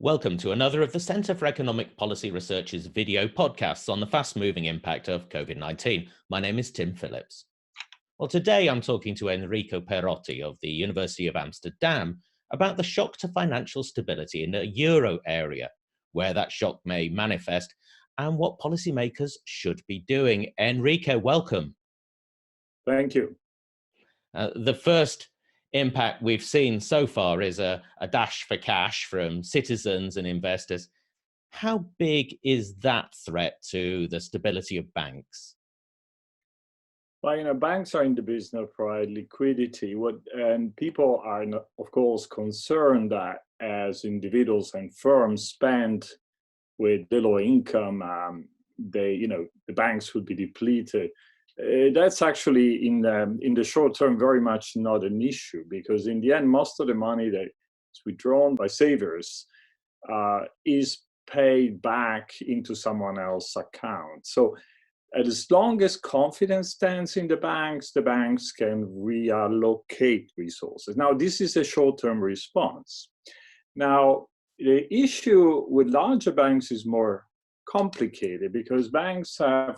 Welcome to another of the Centre for Economic Policy Research's video podcasts on the fast-moving impact of COVID-19. My name is Tim Phillips. Well, today I'm talking to Enrico Perotti of the University of Amsterdam about the shock to financial stability in the euro area, where that shock may manifest, and what policymakers should be doing. Enrico, welcome. Thank you. The first impact we've seen so far is a dash for cash from citizens and investors. How big is that threat to the stability of banks? Well, banks are in the business of provide liquidity. And people are, of course, concerned that as individuals and firms spend with the low income, the banks would be depleted. That's actually in the short term very much not an issue, because in the end, most of the money that is withdrawn by savers is paid back into someone else's account. So as long as confidence stands in the banks can reallocate resources. Now, this is a short-term response. Now, the issue with larger banks is more complicated because banks have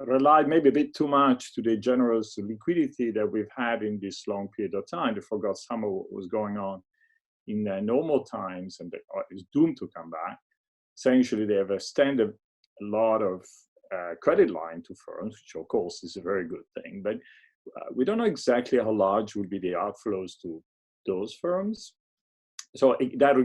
relied maybe a bit too much to the generous liquidity that we've had in this long period of time. They forgot some of what was going on in normal times and is doomed to come back. Essentially, they have extended a lot of credit line to firms, which of course is a very good thing. But we don't know exactly how large will be the outflows to those firms. So that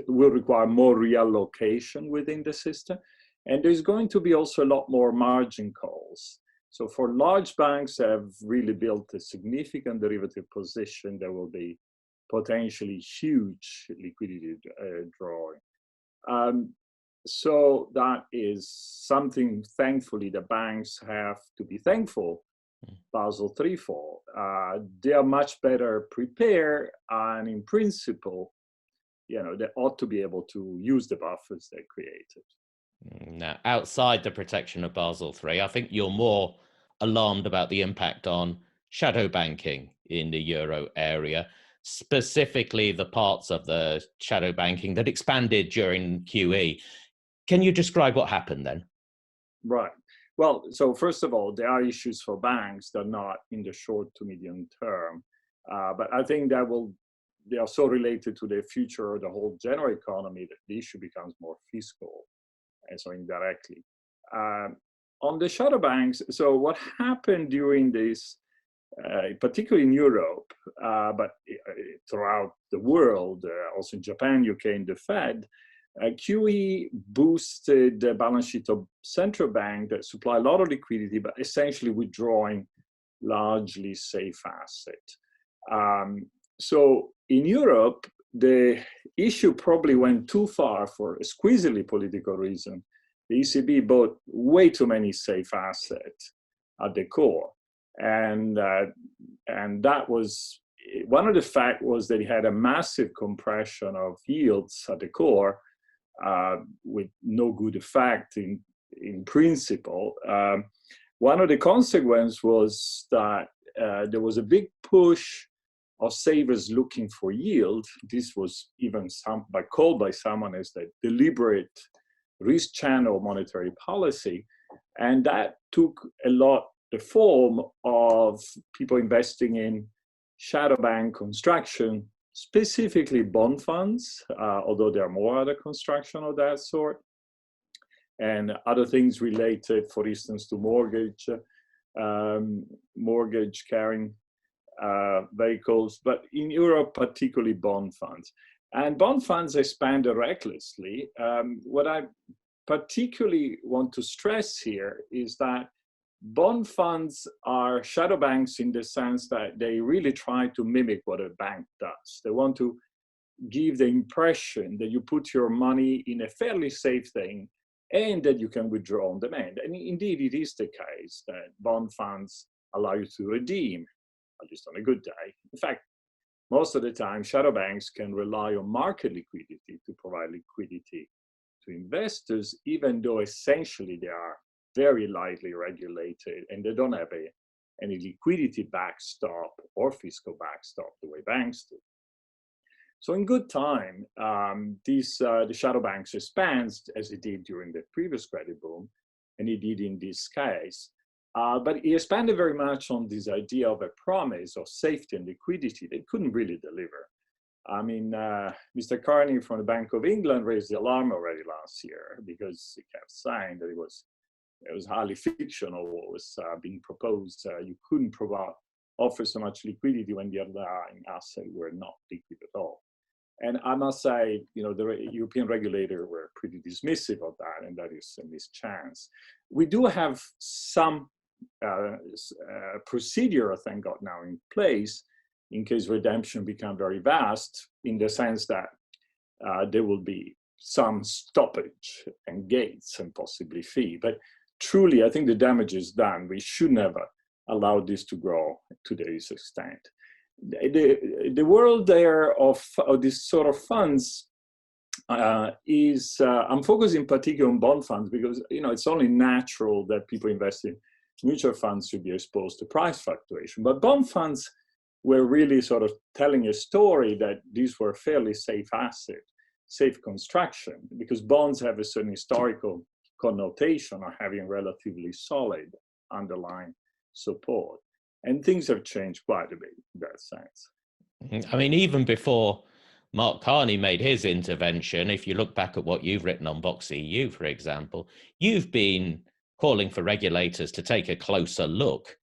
will require more reallocation within the system. And there's going to be also a lot more margin calls. So for large banks that have really built a significant derivative position, there will be potentially huge liquidity drawing. So that is something, thankfully, the banks have to be thankful Basel III for. They are much better prepared, and in principle, they ought to be able to use the buffers they created. Now, outside the protection of Basel III, I think you're more alarmed about the impact on shadow banking in the euro area, specifically the parts of the shadow banking that expanded during QE. Can you describe what happened then? Right. Well, so first of all, there are issues for banks that are not in the short to medium term. But I think they are so related to the future of the whole general economy that the issue becomes more fiscal. And so indirectly. On the shadow banks, so what happened during this, particularly in Europe, but throughout the world, also in Japan, UK, and the Fed, QE boosted the balance sheet of central bank that supply a lot of liquidity, but essentially withdrawing largely safe asset. So in Europe, the issue probably went too far for a squeezily political reason. The ECB bought way too many safe assets at the core. And that was, one of the facts was that it had a massive compression of yields at the core with no good effect in principle. One of the consequences was that there was a big push of savers looking for yield. This was even called by someone as the deliberate risk channel monetary policy. And that took a lot the form of people investing in shadow bank construction, specifically bond funds, although there are more other construction of that sort, and other things related, for instance, to mortgage carrying vehicles, but in Europe, particularly bond funds. And bond funds expanded recklessly. What I particularly want to stress here is that bond funds are shadow banks in the sense that they really try to mimic what a bank does. They want to give the impression that you put your money in a fairly safe thing and that you can withdraw on demand. And indeed, it is the case that bond funds allow you to redeem, at least on a good day. In fact, most of the time, shadow banks can rely on market liquidity to provide liquidity to investors, even though essentially they are very lightly regulated and they don't have any liquidity backstop or fiscal backstop the way banks do. So in good time, the shadow banks expands as it did during the previous credit boom, and it did in this case. But it expanded very much on this idea of a promise of safety and liquidity they couldn't really deliver. I mean, Mr. Carney from the Bank of England raised the alarm already last year because he kept saying that it was highly fictional what was being proposed. You couldn't offer so much liquidity when the underlying assets were not liquid at all. And I must say, the European regulator were pretty dismissive of that, and that is a missed chance. We do have some procedure, thank God, now in place in case redemption become very vast, in the sense that there will be some stoppage and gates and possibly fee. But truly, I think the damage is done. We should never allow this to grow to this extent. The world there of this sort of funds is, I'm focusing particularly on bond funds because, it's only natural that people invest in mutual funds should be exposed to price fluctuation. But bond funds were really sort of telling a story that these were fairly safe assets, safe construction, because bonds have a certain historical connotation of having relatively solid underlying support. And things have changed quite a bit in that sense. I mean, even before Mark Carney made his intervention, if you look back at what you've written on Vox EU, for example, you've been calling for regulators to take a closer look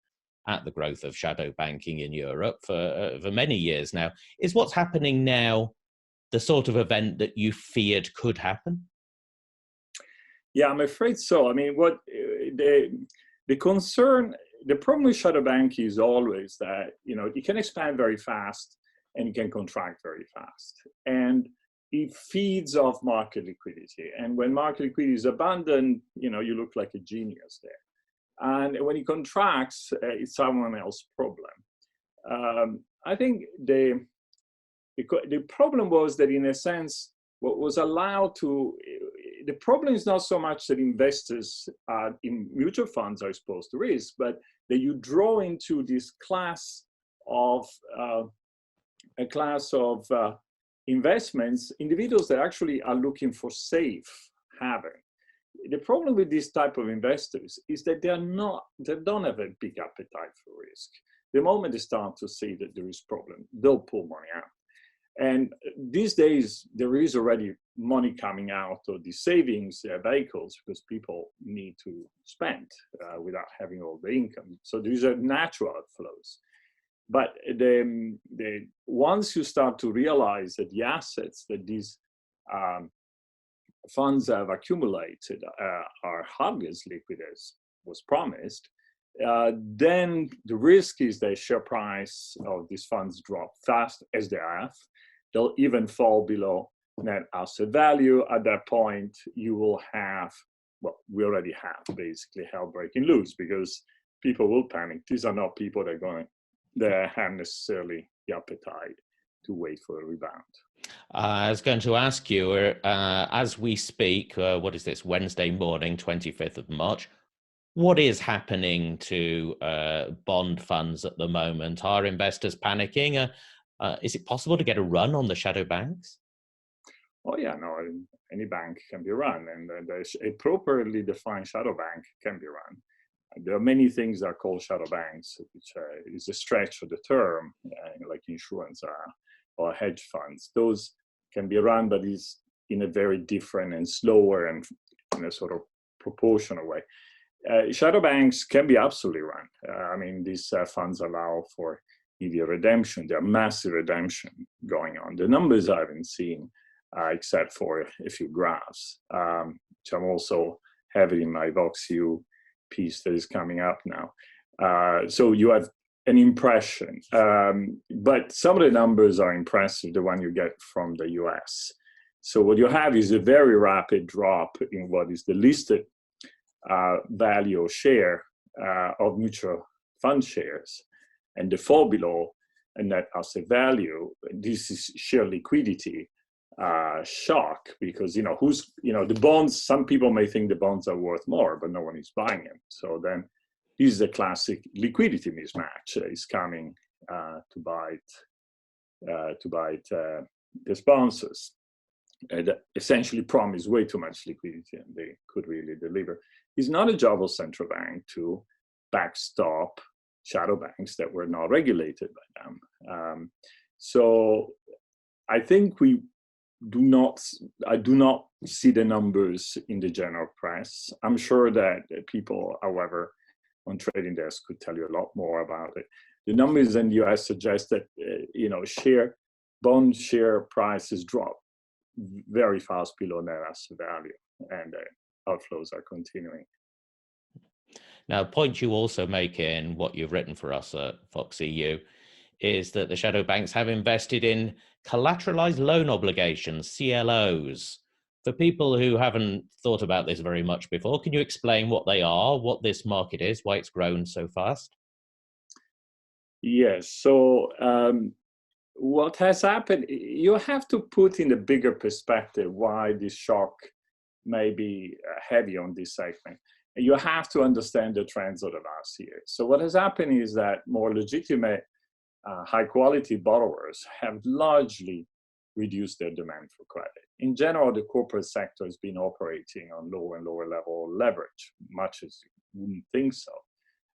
at the growth of shadow banking in Europe for many years now. Is what's happening now the sort of event that you feared could happen? Yeah, I'm afraid so. I mean, what the concern, the problem with shadow banking is always that, it can expand very fast and it can contract very fast. And it feeds off market liquidity. And when market liquidity is abundant, you look like a genius there. And when it contracts, it's someone else's problem. I think the problem was that, in a sense, what was allowed to, the problem is not so much that investors in mutual funds are exposed to risk, but that you draw into this class of investments, individuals that actually are looking for safe haven. The problem with this type of investors is that they don't have a big appetite for risk. The moment they start to see that there is problem, they'll pull money out. And these days, there is already money coming out of the savings vehicles because people need to spend without having all the income. So these are natural outflows. But once you start to realize that the assets that these funds have accumulated are hardly as liquid as was promised, then the risk is the share price of these funds drop fast, as they have. They'll even fall below net asset value. At that point, you will have, well, we already have basically hell breaking loose because people will panic. These are not people that have necessarily the appetite to wait for a rebound. I was going to ask you, as we speak, what is this, Wednesday morning, 25th of March, what is happening to bond funds at the moment? Are investors panicking? Is it possible to get a run on the shadow banks? Oh yeah, no, any bank can be run, and a properly defined shadow bank can be run. There are many things that are called shadow banks, which is a stretch of the term, like insurance or hedge funds. Those can be run, but it's in a very different and slower and in a sort of proportional way. Shadow banks can be absolutely run. I mean, these funds allow for immediate redemption. There are massive redemption going on. The numbers I haven't seen, except for a few graphs, which I'm also having in my VoxU piece that is coming up now. So you have an impression, but some of the numbers are impressive, the one you get from the US. So what you have is a very rapid drop in what is the listed value or share of mutual fund shares, and the fall below a net asset value. This is sheer liquidity shock, because the bonds, some people may think the bonds are worth more, but no one is buying them. So then this is a classic liquidity mismatch is coming to bite the sponsors that essentially promise way too much liquidity and they could really deliver. It's not a job of central bank to backstop shadow banks that were not regulated by them. So I think I do not see the numbers in the general press. I'm sure that people, however, on trading desk could tell you a lot more about it. The numbers in the US suggest that bond share prices drop very fast below net asset value, and outflows are continuing. Now, a point you also make in what you've written for us at Fox EU is that the shadow banks have invested in collateralized loan obligations, CLOs. For people who haven't thought about this very much before, can you explain what they are, what this market is, why it's grown so fast? Yes. So what has happened, you have to put in a bigger perspective why this shock may be heavy on this segment. You have to understand the trends of the last year. So what has happened is that more legitimate, high-quality borrowers have largely reduced their demand for credit. In general, the corporate sector has been operating on lower and lower level leverage, much as you wouldn't think so.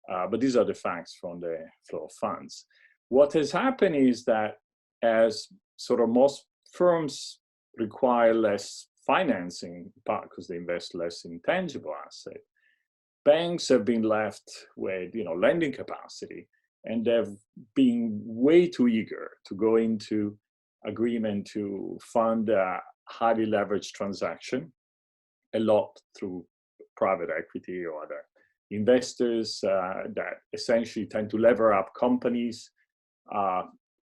But these are the facts from the flow of funds. What has happened is that as sort of most firms require less financing, because they invest less in tangible assets, banks have been left with lending capacity, and they've been way too eager to go into agreement to fund a highly leveraged transaction, a lot through private equity or other investors that essentially tend to lever up companies,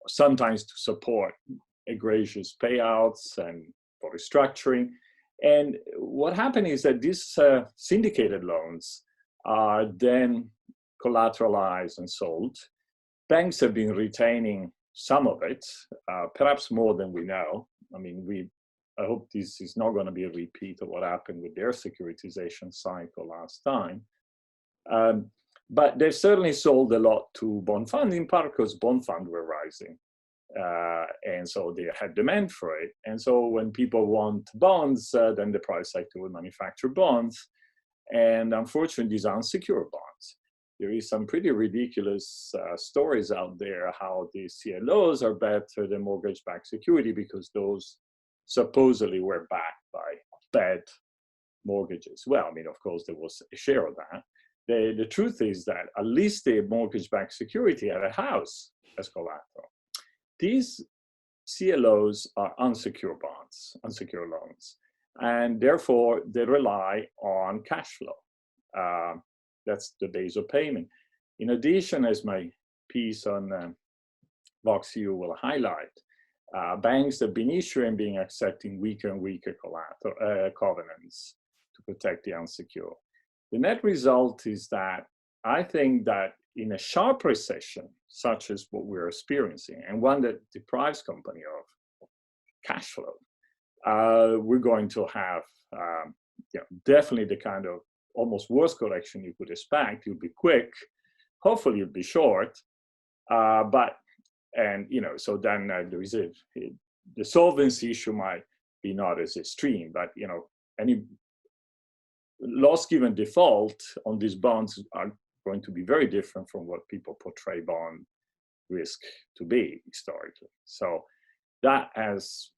sometimes to support egregious payouts and for restructuring. And what happened is that these syndicated loans are then collateralized and sold. Banks have been retaining some of it, perhaps more than we know. I mean, I hope this is not going to be a repeat of what happened with their securitization cycle last time. But they've certainly sold a lot to bond funds, in part because bond funds were rising. And so they had demand for it. And so when people want bonds, then the private sector will manufacture bonds. And unfortunately, these are unsecured bonds. There is some pretty ridiculous stories out there how the CLOs are better than mortgage-backed security because those supposedly were backed by bad mortgages. Well, I mean, of course, there was a share of that. The truth is that at least the mortgage-backed security had a house as collateral. These CLOs are unsecured bonds, unsecured loans, and therefore they rely on cash flow. That's the base of payment. In addition, as my piece on Vox EU will highlight, banks have been issuing, being accepting weaker and weaker covenants to protect the unsecured. The net result is that I think that in a sharp recession, such as what we're experiencing, and one that deprives company of cash flow, we're going to have definitely the kind of almost worst correction you could expect. It'll be quick, hopefully it'll be short, so then there is the solvency issue might be not as extreme, but any loss given default on these bonds are going to be very different from what people portray bond risk to be historically. So that has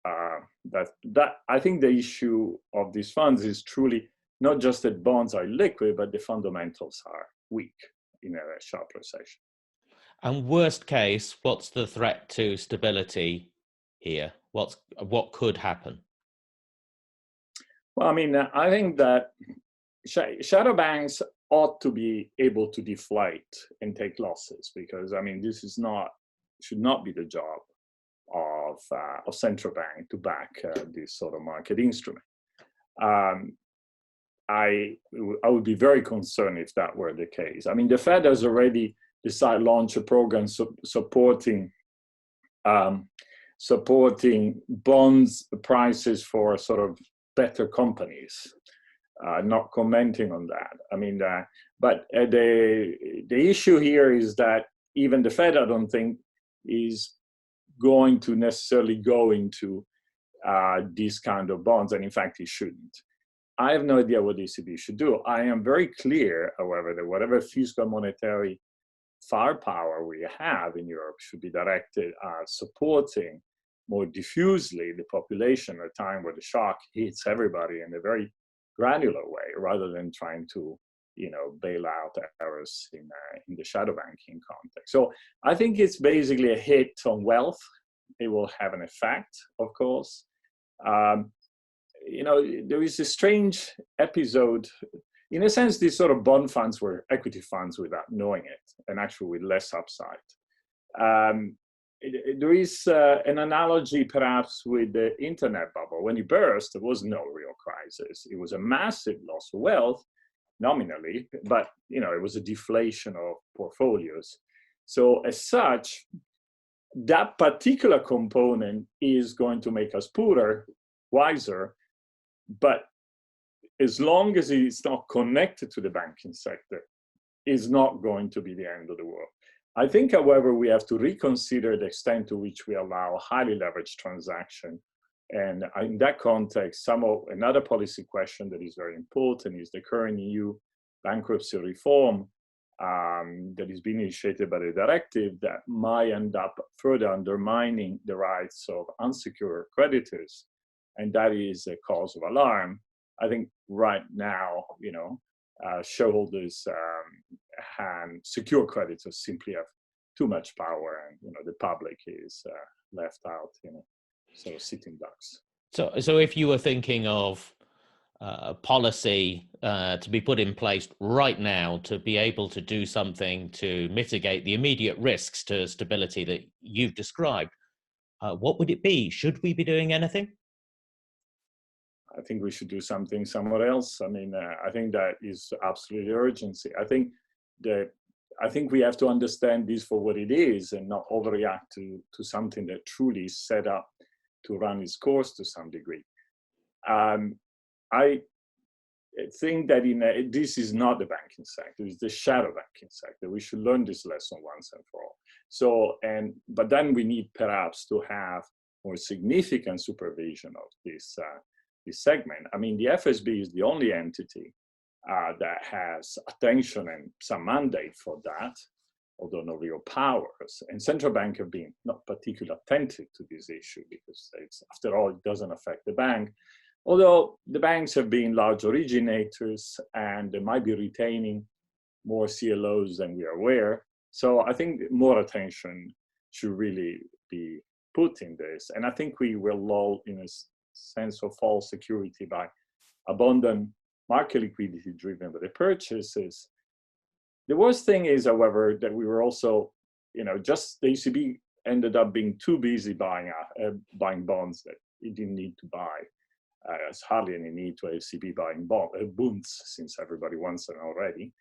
I think the issue of these funds is truly not just that bonds are liquid, but the fundamentals are weak in a sharp recession. And worst case, what's the threat to stability here? What could happen? Well, I mean, I think that shadow banks ought to be able to deflate and take losses because, I mean, this should not be the job of central bank to back this sort of market instrument. I would be very concerned if that were the case. I mean, the Fed has already decided to launch a program supporting bonds prices for sort of better companies. Not commenting on that. I mean, but the issue here is that even the Fed, I don't think, is going to necessarily go into these kind of bonds, and in fact, it shouldn't. I have no idea what the ECB should do. I am very clear, however, that whatever fiscal monetary firepower we have in Europe should be directed at supporting more diffusely the population at a time where the shock hits everybody in a very granular way, rather than trying to, bail out errors in the shadow banking context. So I think it's basically a hit on wealth. It will have an effect, of course. There is a strange episode. In a sense, these sort of bond funds were equity funds without knowing it, and actually with less upside. There is an analogy perhaps with the internet bubble. When it burst, there was no real crisis. It was a massive loss of wealth, nominally, but it was a deflation of portfolios. So as such, that particular component is going to make us poorer, wiser, but as long as it's not connected to the banking sector, it's not going to be the end of the world. I think, however, we have to reconsider the extent to which we allow highly leveraged transaction. And in that context, another policy question that is very important is the current EU bankruptcy reform that is being initiated by the directive that might end up further undermining the rights of unsecured creditors. And that is a cause of alarm. I think right now, shareholders and secure creditors simply have too much power, and the public is left out, so sitting ducks. So if you were thinking of policy to be put in place right now to be able to do something to mitigate the immediate risks to stability that you've described, what would it be? Should we be doing anything? I think we should do something somewhere else. I mean, I think that is absolutely urgency. I think we have to understand this for what it is and not overreact to something that truly is set up to run its course to some degree. I think that this is not the banking sector; it's the shadow banking sector. We should learn this lesson once and for all. But then we need perhaps to have more significant supervision of this segment. I mean, the FSB is the only entity that has attention and some mandate for that, although no real powers. And central bank have been not particularly attentive to this issue because after all, it doesn't affect the bank. Although the banks have been large originators and they might be retaining more CLOs than we are aware. So I think more attention should really be put in this. And I think we will lull in a sense of false security by abundant market liquidity driven by the purchases. The worst thing is, however, that we were also, just the ECB ended up being too busy buying bonds that it didn't need to buy. There's hardly any need to ECB buying bonds since everybody wants them already.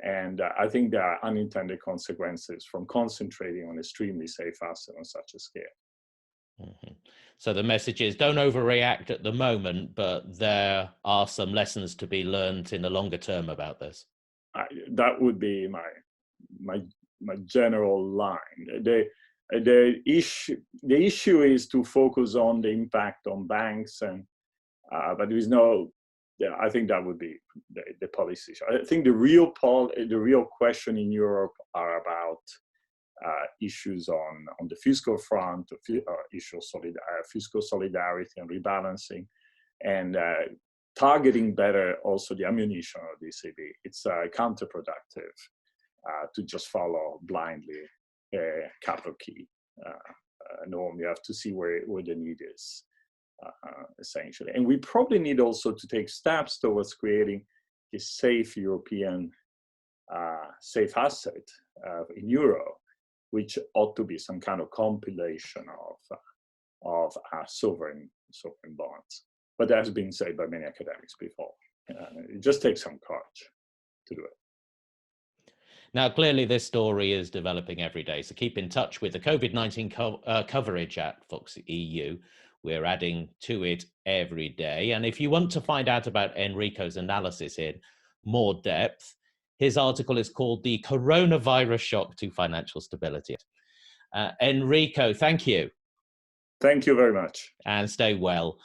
And I think there are unintended consequences from concentrating on extremely safe assets on such a scale. Mm-hmm. So the message is don't overreact at the moment, but there are some lessons to be learned in the longer term about this. That would be my general line. The issue is to focus on the impact on banks, and but there is no. Yeah, I think that would be the policy issue. I think the real question in Europe are about issues on the fiscal front, fiscal solidarity and rebalancing, and targeting better also the ammunition of the ECB. It's counterproductive to just follow blindly a capital key norm. You have to see where the need is, essentially. And we probably need also to take steps towards creating a safe European safe asset in Euro, which ought to be some kind of compilation of sovereign bonds. But that has been said by many academics before. It just takes some courage to do it. Now, clearly this story is developing every day. So keep in touch with the COVID-19 coverage at Fox EU. We're adding to it every day. And if you want to find out about Enrico's analysis in more depth, his article is called The Coronavirus Shock to Financial Stability. Enrico, thank you. Thank you very much. And stay well.